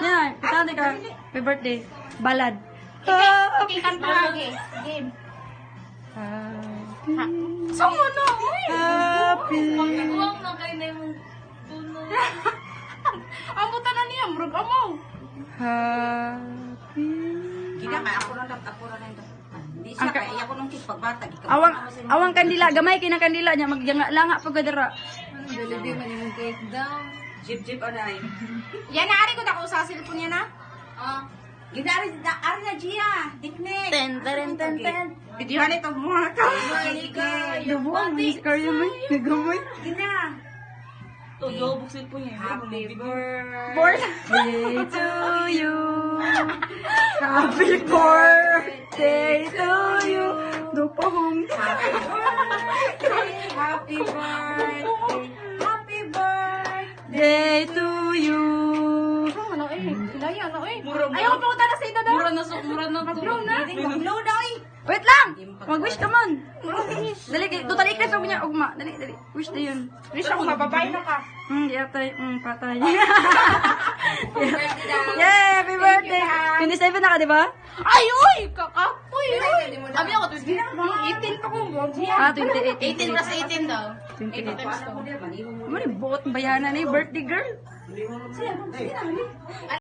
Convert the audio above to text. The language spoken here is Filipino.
Yan, kanta ka. Happy birthday. Balad. Okay, kanta lagi. Game. Sama na. Happy. Huwag na kayo na yung tuno. Ang buta na niya, murag amaw. Happy. Kaya kaya ako lang ito. Hindi siya, kaya ako nung pagbata. Awang kandila, gamay kina kandila niya maglanga pag gadara. Dali man yung cake daw. Jeep, ano ay. Yan, naari ko na kung sa cellphone niya na. Ginari na Gia, diknek. Ten. Videohan ito mga ka. Dubo, may karyo mo. Nagamoy. Gina. Tuyo, buksin po niya. Happy birthday. Birthday to you. Happy birthday to you. Dupahong. Happy birthday. Happy birthday. Day to you. Ano eh? Kilaya, ano eh? Ayaw, pumunta na sa ito daw. Mura na. Mag-blow na. Mag-blow na eh. Wait lang! Mag-wish ka man. Dali, total ikres ako niya. Ugma, dali. Wish na yun. Wish ako, mababay na ka. Di atay. Patay. Yay! Happy birthday! 27 na ka, di ba? Ay, uy! Kakapoy, uy! Sabi ako, 18 pa ko. 28. 18 plus 18 daw. 28. Ano yung buot bayanan na yung birthday girl?